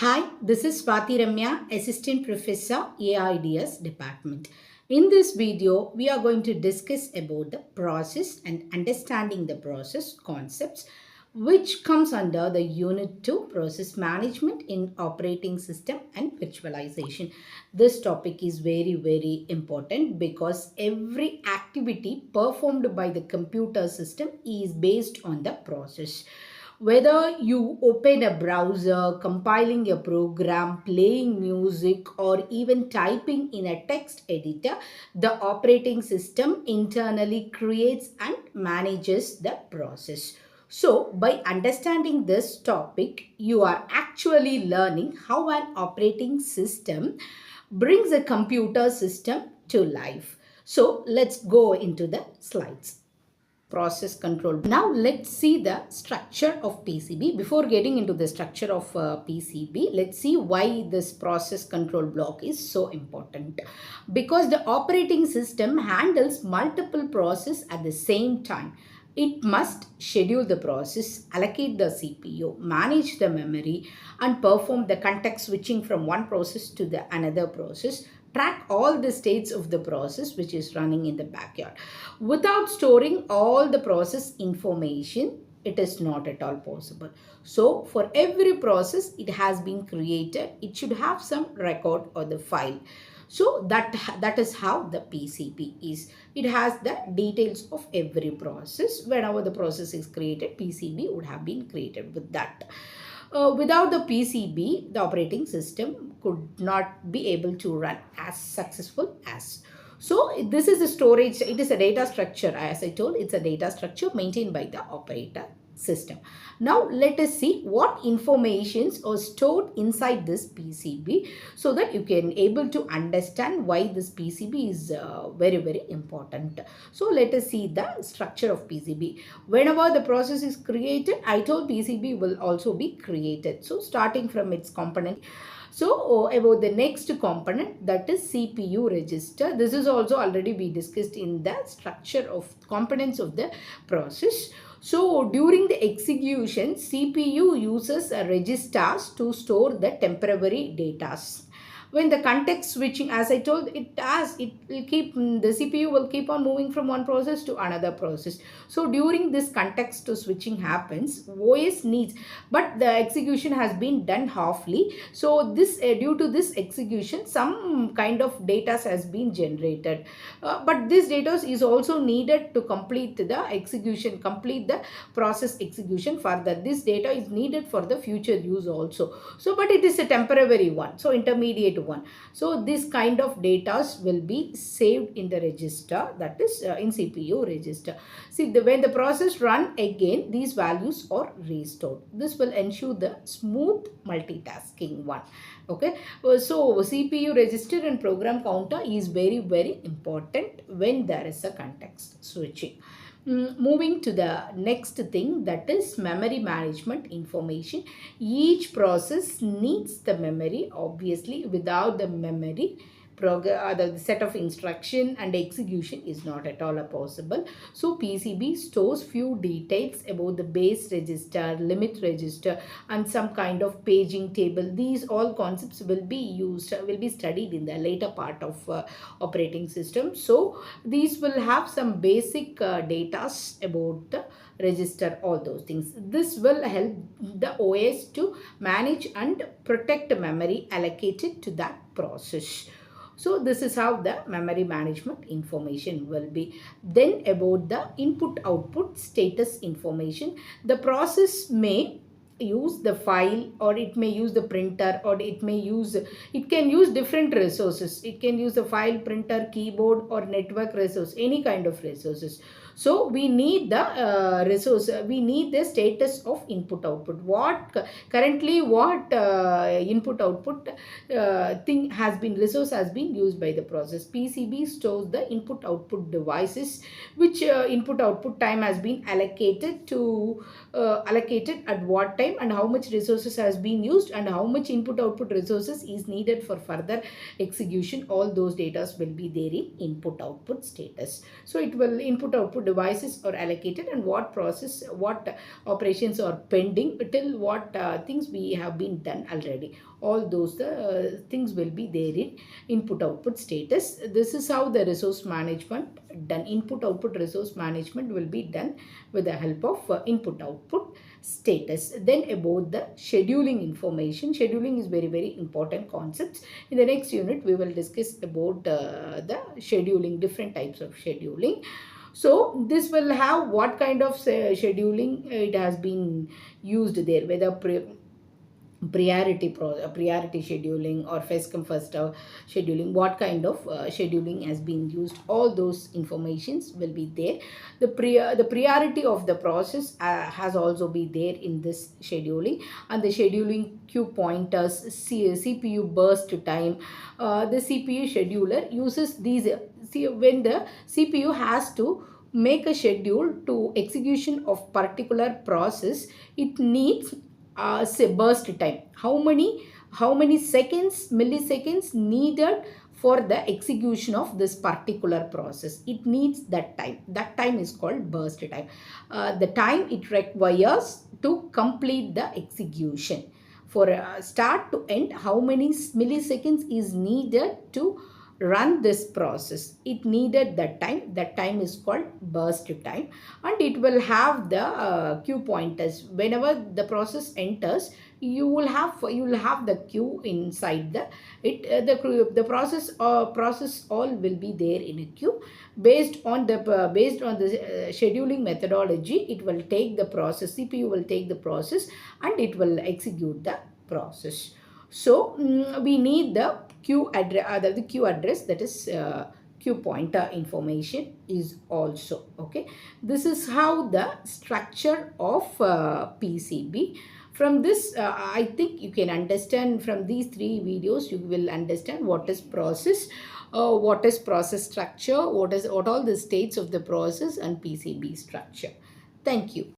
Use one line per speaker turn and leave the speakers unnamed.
Hi, this is Swathiramya, Assistant Professor, AIDS Department. In this video, we are going to discuss about the process and understanding the process concepts, which comes under the Unit 2 Process Management in Operating System and Virtualization. This topic is very important because every activity performed by the computer system is based on the process. Whether you open a browser, compiling a program, playing music, or even typing in a text editor, the operating system internally creates and manages the process. So, by understanding this topic, you are actually learning how an operating system brings a computer system to life. So, let's go into the slides. Process control. Now let's see the structure of PCB. Before getting into the structure of PCB, let's see why this process control block is so important. Because the operating system handles multiple processes at the same time. It must schedule the process, allocate the CPU, manage the memory, and perform the context switching from one process to the another process, track all the states of the process which is running in the backyard. Without storing all the process information, it is not at all possible. So for every process it has been created, it should have some record or the file. So that is how the PCB is. It has the details of every process. Whenever the process is created, PCB would have been created with that. Without the PCB, the operating system could not be able to run as successful as. So this is a storage, it is a data structure. As I told, it's a data structure maintained by the operator system. Now let us see what informations are stored inside this PCB so that you can able to understand why this PCB is very important. So let us see the structure of PCB. Whenever the process is created, I told PCB will also be created. So starting from its component. So about the next component, that is CPU register. This is also already we discussed in the structure of components of the process. So during the execution, CPU uses registers to store the temporary data. When the context switching, as I told, the CPU will keep on moving from one process to another process. So during this context switching happens, OS needs, but the execution has been done halfly. So this due to this execution, some kind of data has been generated. But this data is also needed to complete the execution, complete the process execution further. This data is needed for the future use also. So, but it is a temporary one. So intermediate one. So this kind of data will be saved in the register, that is in CPU register. See, when the process run again, these values are restored. This will ensure the smooth multitasking one. Okay, so CPU register and program counter is very important when there is a context switching. Moving to the next thing, that is memory management information. Each process needs the memory. Obviously, without the memory, the set of instruction and execution is not at all possible. So PCB stores few details about the base register, limit register, and some kind of paging table. These all concepts will be studied in the later part of operating system. So these will have some basic data about the register, all those things. This will help the OS to manage and protect memory allocated to that process. So this is how the memory management information will be. Then about the input-output status information. The process may use the file, or it may use the printer, or it can use different resources. It can use the file, printer, keyboard, or network resource, any kind of resources. So we need the resource, we need the status of input output. Currently what input output resource has been used by the process. PCB stores the input output devices, which input output time has been allocated at what time, and how much resources has been used, and how much input output resources is needed for further execution. All those data will be there in input output status. So it will input output devices are allocated and what process, what operations are pending till what things we have been done already. All those things will be there in input output status. This is how the resource management done. Input output resource management will be done with the help of input output status. Then about the scheduling information. Scheduling is very important concepts. In the next unit we will discuss about the scheduling, different types of scheduling. So this will have what kind of scheduling it has been used there, whether priority scheduling or first come first scheduling, what kind of scheduling has been used, all those informations will be there. The priority of the process has also be there in this scheduling, and the scheduling queue pointers, CPU burst time. The CPU scheduler uses these. See, when the CPU has to make a schedule to execution of particular process, it needs say burst time. How many seconds, milliseconds needed for the execution of this particular process? It needs that time. That time is called burst time. The time it requires to complete the execution. For start to end, how many milliseconds is needed to run this process? It needed that time. That time is called burst time, and it will have the queue pointers. Whenever the process enters, you will have the queue inside the process all will be there in a queue. Based on the scheduling methodology, it will take the process. CPU will take the process and it will execute the process. So we need the queue address, the queue address, that is queue pointer information is also okay. This is how the structure of PCB. From this, I think you can understand from these three videos, you will understand what is process, what is process structure, what all the states of the process, and PCB structure. Thank you.